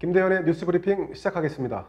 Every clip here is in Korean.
김대현의 뉴스 브리핑 시작하겠습니다.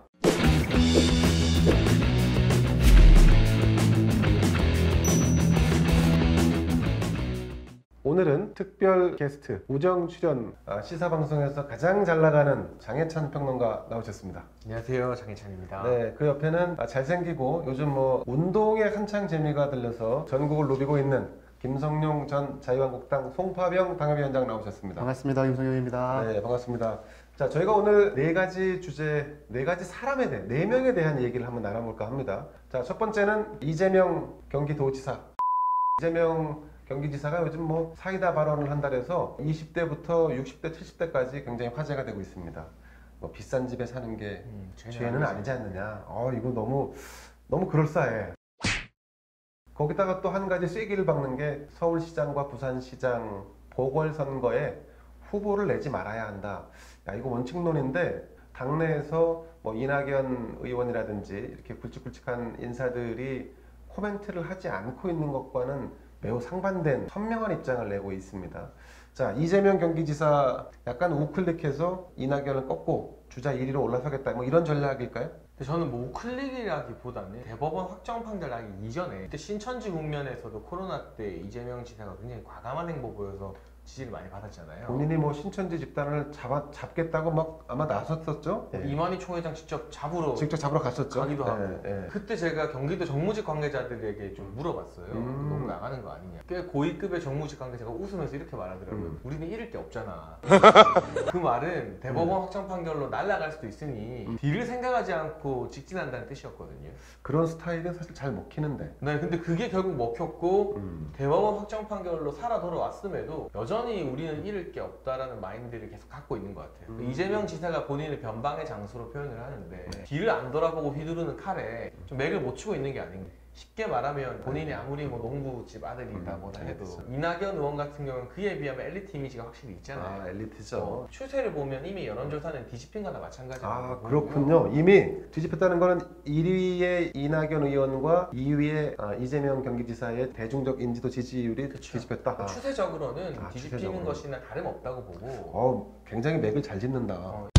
오늘은 특별 게스트 우정 출연 시사방송에서 가장 잘 나가는 장해찬 평론가 나오셨습니다. 안녕하세요, 장해찬입니다. 네, 그 옆에는 잘생기고 요즘 운동에 한창 재미가 들려서 전국을 누비고 있는 김성룡 전 자유한국당 송파병 당협위원장 나오셨습니다. 반갑습니다. 김성룡입니다. 네, 반갑습니다. 자, 저희가 오늘 네 가지 주제, 네 가지 사람에 대해, 네 명에 대한 얘기를 한번 나눠볼까 합니다. 자, 첫 번째는 이재명 경기도지사. 이재명 경기지사가 요즘 사이다 발언을 한달해서 20대부터 60대, 70대까지 굉장히 화제가 되고 있습니다. 비싼 집에 사는 게 죄는 아니지 않느냐. 이거 너무 그럴싸해. 거기다가 또 한 가지 쐐기를 박는 게 서울시장과 부산시장 보궐선거에 후보를 내지 말아야 한다. 야, 이거 원칙론인데 당내에서 이낙연 의원이라든지 이렇게 굵직굵직한 인사들이 코멘트를 하지 않고 있는 것과는 매우 상반된 선명한 입장을 내고 있습니다. 자, 이재명 경기지사 약간 우클릭해서 이낙연을 꺾고 주자 1위로 올라서겠다. 이런 전략일까요? 저는 우클릭이라기보다는 대법원 확정 판결 나기 이전에 그때 신천지 국면에서도 코로나 때 이재명 지사가 굉장히 과감한 행보 보여서 지지를 많이 받았잖아요. 본인이 신천지 집단을 잡겠다고 아마 나섰었죠? 네. 이만희 총회장 직접 잡으러 갔었죠. 가기도 하고. 네. 그때 제가 경기도 정무직 관계자들에게 좀 물어봤어요. 너무 나가는 거 아니냐. 꽤 고위급의 정무직 관계자가 웃으면서 이렇게 말하더라고요. 우리는 잃을 게 없잖아. 그 말은 대법원 확정 판결로 날아갈 수도 있으니 뒤를 생각하지 않고 직진한다는 뜻이었거든요. 그런 스타일은 사실 잘 먹히는데. 네, 근데 그게 결국 먹혔고 대법원 확정 판결로 살아 돌아왔음에도 여전히 우리는 잃을 게 없다라는 마인드를 계속 갖고 있는 것 같아요. 이재명 지사가 본인을 변방의 장소로 표현을 하는데 뒤를 안 돌아보고 휘두르는 칼에 좀 맥을 못 추고 있는 게 아닌가. 쉽게 말하면 본인이 아무리 농부집 아들이다거나 해도 이낙연 의원 같은 경우는 그에 비하면 엘리트 이미지가 확실히 있잖아요. 엘리트죠. 추세를 보면 이미 여론조사는 뒤집힌 거나 마찬가지라고. 그렇군요. 이미 뒤집혔다는 거는 1위의 이낙연 의원과 2위의 이재명 경기지사의 대중적 인지도 지지율이 뒤집혔다. 추세적으로는 뒤집히는 추세적으로. 것이나 다름없다고 보고. 굉장히 맥을 잘 짚는다.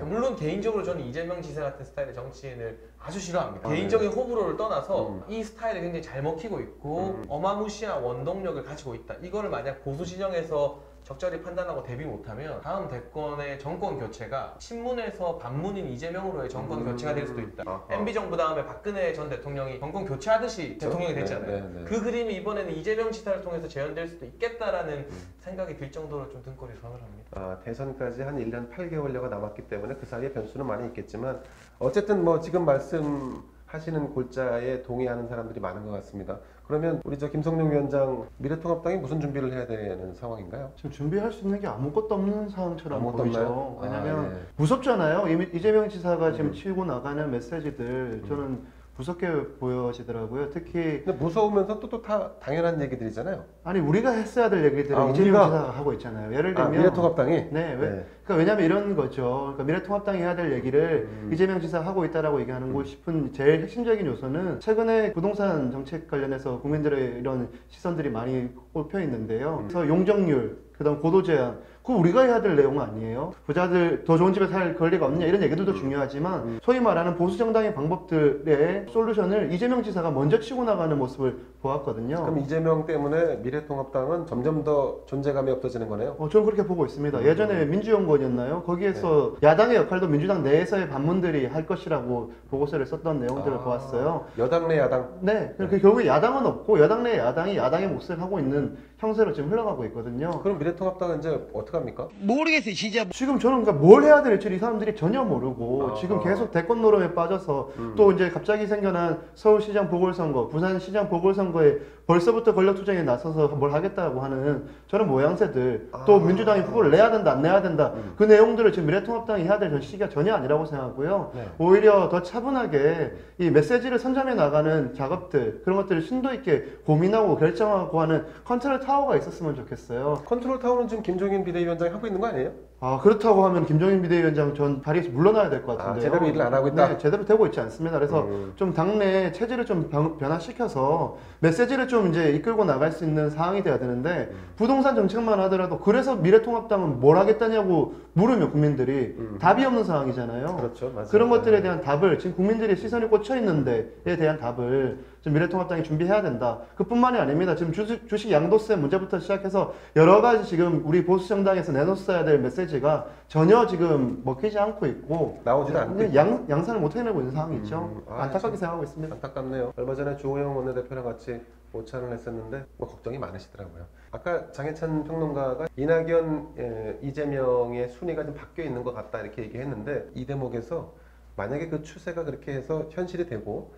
물론 개인적으로 저는 이재명 지사 같은 스타일의 정치인을 아주 싫어합니다. 개인적인 호불호를 떠나서 이 스타일이 굉장히 잘 먹히고 있고 어마무시한 원동력을 가지고 있다. 이거를 만약 보수 진영에서 적절히 판단하고 대비 못하면 다음 대권의 정권 교체가 친문에서 반문인 이재명으로의 정권 교체가 될 수도 있다. MB 정부 다음에 박근혜 전 대통령이 정권 교체하듯이 대통령이 됐잖아요. 그 그림이 이번에는 이재명 지사를 통해서 재현될 수도 있겠다라는 생각이 들 정도로 좀 등골이 서늘합니다. 대선까지 한 1년 8개월여가 남았기 때문에 그 사이에 변수는 많이 있겠지만 어쨌든 지금 말씀하시는 골자에 동의하는 사람들이 많은 것 같습니다. 그러면 우리 김성룡 위원장, 미래통합당이 무슨 준비를 해야 되는 상황인가요? 지금 준비할 수 있는 게 아무것도 없는 상황처럼 보이죠. 왜냐하면 네. 무섭잖아요. 이재명 지사가 지금 치고 나가는 메시지들 저는 무섭게 보여지더라고요. 특히 근데 무서우면서 또 다 당연한 얘기들이잖아요. 아니 우리가 했어야 될 얘기들을 이재명 지사가 하고 있잖아요. 예를 들면 미래통합당이? 네. 그러니까 왜냐하면 이런 거죠. 그러니까 미래통합당이 해야 될 얘기를 이재명 지사가 하고 있다라고 얘기하는 싶은 제일 핵심적인 요소는 최근에 부동산 정책 관련해서 국민들의 이런 시선들이 많이 꼽혀 있는데요. 그래서 용적률, 그다음 고도 제한, 그거 우리가 해야 될 내용 아니에요? 부자들 더 좋은 집에 살 권리가 없느냐 이런 얘기들도 중요하지만 소위 말하는 보수 정당의 방법들의 솔루션을 이재명 지사가 먼저 치고 나가는 모습을 보았거든요. 그럼 이재명 때문에 미래통합당은 점점 더 존재감이 없어지는 거네요? 저는 그렇게 보고 있습니다. 예전에 민주연구원이었나요? 거기에서 야당의 역할도 민주당 내에서의 반문들이 할 것이라고 보고서를 썼던 내용들을 보았어요. 여당 내 야당? 네. 결국에 야당은 없고 여당 내 야당이 야당의 몫을 하고 있는 형세로 지금 흘러가고 있거든요. 그럼 미래통합당은 이제 어떡합니까? 모르겠어요, 진짜. 지금 저는 뭘 해야 될지 이 사람들이 전혀 모르고 지금 계속 대권 노름에 빠져서 또 이제 갑자기 생겨난 서울시장 보궐선거, 부산시장 보궐선거에 벌써부터 권력투쟁에 나서서 뭘 하겠다고 하는 저런 모양새들, 또 민주당이 후보를 내야 된다 안 내야 된다, 그 내용들을 지금 미래통합당이 해야 될 시기가 전혀 아니라고 생각하고요. 오히려 더 차분하게 이 메시지를 선점해 나가는 작업들, 그런 것들을 심도 있게 고민하고 결정하고 하는 컨트롤 타워가 있었으면 좋겠어요. 컨트롤 타워는 지금 김종인 비대위원장이 하고 있는 거 아니에요? 그렇다고 하면 김종인 비대위원장 전 자리에서 물러나야 될 것 같은데요. 제대로 일을 안 하고 있다? 네, 제대로 되고 있지 않습니다. 그래서 좀 당내 체질을 좀 변화시켜서 메시지를 좀 이제 이끌고 나갈 수 있는 상황이 돼야 되는데 부동산 정책만 하더라도 그래서 미래통합당은 뭘 하겠다냐고 물으면 국민들이 답이 없는 상황이잖아요. 그렇죠, 맞아요. 그런 것들에 대한 답을 지금 국민들의 시선이 꽂혀 있는 데에 대한 답을 좀 미래통합당이 준비해야 된다. 그뿐만이 아닙니다. 지금 주식 양도세 문제부터 시작해서 여러 가지 지금 우리 보수 정당에서 내놓았어야 될 메시지가 전혀 지금 먹히지 않고 있고 나오지도 않고 있고. 양산을 못 해내고 있는 상황이죠. 안타깝게 생각하고 있습니다. 안타깝네요. 얼마 전에 주호영 원내대표랑 같이 오찬을 했었는데 뭐 걱정이 많으시더라고요. 아까 장해찬 평론가가 이낙연, 이재명의 순위가 좀 바뀌어 있는 것 같다 이렇게 얘기했는데 이 대목에서 만약에 그 추세가 그렇게 해서 현실이 되고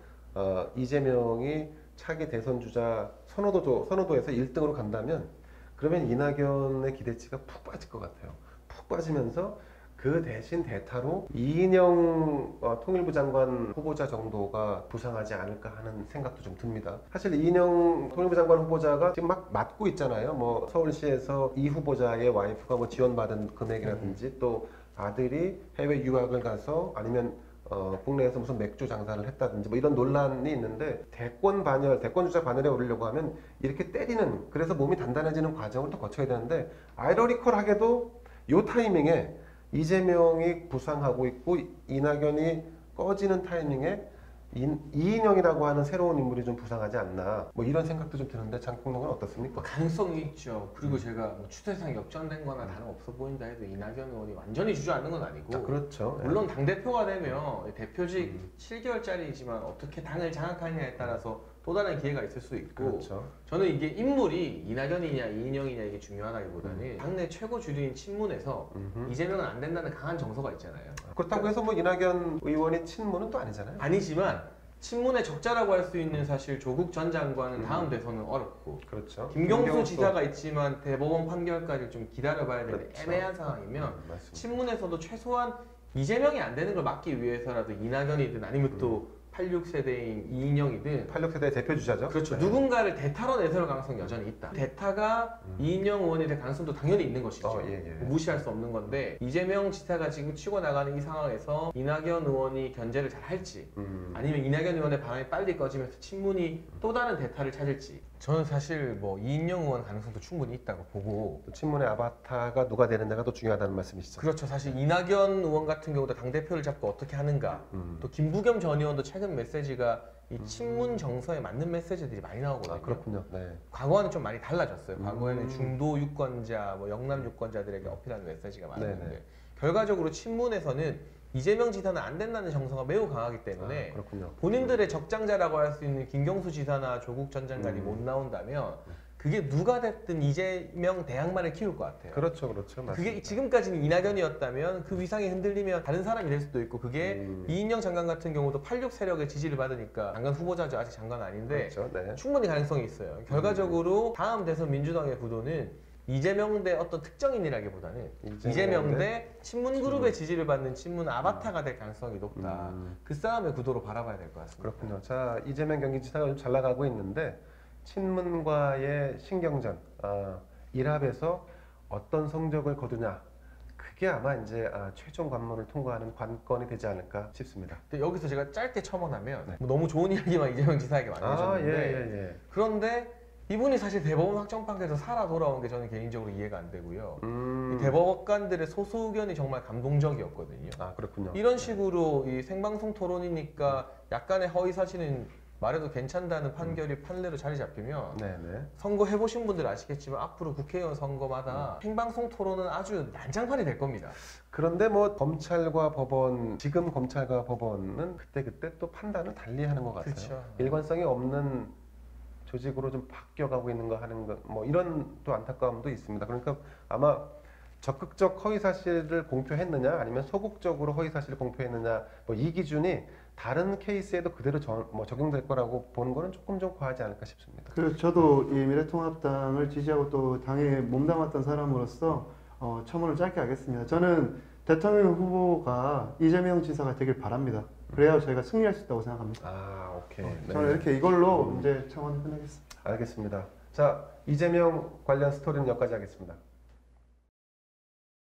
이재명이 차기 대선 주자 선호도에서 1등으로 간다면 그러면 이낙연의 기대치가 푹 빠질 것 같아요. 푹 빠지면서 그 대신 대타로 이인영 통일부 장관 후보자 정도가 부상하지 않을까 하는 생각도 좀 듭니다. 사실 이인영 통일부 장관 후보자가 지금 막 맡고 있잖아요. 뭐 서울시에서 이 후보자의 와이프가 뭐 지원받은 금액이라든지 또 아들이 해외 유학을 가서 아니면 국내에서 무슨 맥주 장사를 했다든지 뭐 이런 논란이 있는데 대권 주자 반열에 오르려고 하면 이렇게 때리는 그래서 몸이 단단해지는 과정을 또 거쳐야 되는데 아이러니컬하게도 이 타이밍에 이재명이 부상하고 있고 이낙연이 꺼지는 타이밍에 이인영이라고 하는 새로운 인물이 좀 부상하지 않나 뭐 이런 생각도 좀 드는데 장평론은 어떻습니까? 가능성이 있죠. 그리고 제가 뭐 추세상 역전된 거나 다름없어 보인다 해도 이낙연 의원이 완전히 주저앉는 건 아니고 그렇죠. 물론 당대표가 되면 대표직 7개월짜리지만 어떻게 당을 장악하느냐에 따라서 또 다른 기회가 있을 수 있고 그렇죠. 저는 이게 인물이 이낙연이냐 이인영이냐 이게 중요하다기보다는 당내 최고 주류인 친문에서 이재명은 안 된다는 강한 정서가 있잖아요. 그렇다고 해서 뭐 이낙연 의원이 친문은 또 아니잖아요. 아니지만 친문의 적자라고 할 수 있는 사실 조국 전 장관은 다음 대선은 어렵고 그렇죠. 김경수 지사가 있지만 대법원 판결까지 좀 기다려봐야 되는 그렇죠. 애매한 상황이면 맞습니다. 친문에서도 최소한 이재명이 안 되는 걸 막기 위해서라도 이낙연이든 아니면 또 86세대인 이인영이든 86세대 대표 주자죠. 그렇죠. 네. 누군가를 대타로 내세울 가능성이 여전히 있다. 대타가 이인영 의원이 될 가능성도 당연히 있는 것이죠. 무시할 수 없는 건데 이재명 지사가 지금 치고 나가는 이 상황에서 이낙연 의원이 견제를 잘 할지 아니면 이낙연 의원의 바람이 빨리 꺼지면서 친문이 또 다른 대타를 찾을지 저는 사실 뭐 이인영 의원 가능성도 충분히 있다고 보고 또 친문의 아바타가 누가 되느냐가 더 중요하다는 말씀이시죠. 그렇죠. 사실 이낙연 의원 같은 경우도 당대표를 잡고 어떻게 하는가 또 김부겸 전 의원도 최근 메시지가 이 친문 정서에 맞는 메시지들이 많이 나오거든요. 그렇군요. 네. 과거와는 좀 많이 달라졌어요. 과거에는 중도 유권자, 뭐 영남 유권자들에게 어필하는 메시지가 많았는데 네네. 결과적으로 친문에서는 이재명 지사는 안 된다는 정서가 매우 강하기 때문에 그렇군요. 본인들의 적장자라고 할 수 있는 김경수 지사나 조국 전 장관이 못 나온다면 그게 누가 됐든 이재명 대항마를 키울 것 같아요. 그렇죠. 맞습니다. 그게 지금까지는 이낙연이었다면 그 위상이 흔들리면 다른 사람이 될 수도 있고 그게 이인영 장관 같은 경우도 86 세력의 지지를 받으니까 장관 후보자죠. 아직 장관 아닌데 그렇죠. 네. 충분히 가능성이 있어요. 결과적으로 다음 대선 민주당의 구도는 이재명 대 어떤 특정인이라기보다는 이재명 대 친문 그룹의 지지를 받는 친문 아바타가 될 가능성이 높다. 그 싸움의 구도로 바라봐야 될 것 같습니다. 그렇군요. 자, 이재명 경기지사가 좀 잘 나가고 있는데 친문과의 신경전, 일합에서 어떤 성적을 거두냐 그게 아마 이제 최종 관문을 통과하는 관건이 되지 않을까 싶습니다. 근데 여기서 제가 짧게 첨언하면 뭐 너무 좋은 이야기만 이재명 지사에게 많이 해줬는데 그런데 이분이 사실 대법원 확정 판결에서 살아 돌아온 게 저는 개인적으로 이해가 안 되고요. 이 대법관들의 소수 의견이 정말 감동적이었거든요. 그렇군요. 이런 식으로 이 생방송 토론이니까 약간의 허위 사실은 말해도 괜찮다는 판례로 자리 잡히면 선거 해보신 분들 아시겠지만 앞으로 국회의원 선거마다 생방송 토론은 아주 난장판이 될 겁니다. 그런데 뭐 검찰과 법원, 지금 검찰과 법원은 그때 또 판단을 달리 하는 것 같아요. 그렇죠. 일관성이 없는 조직으로 좀 바뀌어가고 있는 거 하는 거 뭐 이런 또 안타까움도 있습니다. 그러니까 아마 적극적 허위 사실을 공표했느냐 아니면 소극적으로 허위 사실을 공표했느냐 뭐 이 기준이 다른 케이스에도 그대로 적용될 거라고 보는 거는 조금 좀 과하지 않을까 싶습니다. 그래서 저도 이 미래통합당을 지지하고 또 당에 몸담았던 사람으로서 첨언을 짧게 하겠습니다. 저는 대통령 후보가 이재명 지사가 되길 바랍니다. 그래야 저희가 승리할 수 있다고 생각합니다. 오케이. 저는 이렇게 이걸로 이제 첨언을 끝내겠습니다. 알겠습니다. 자, 이재명 관련 스토리는 여기까지 하겠습니다.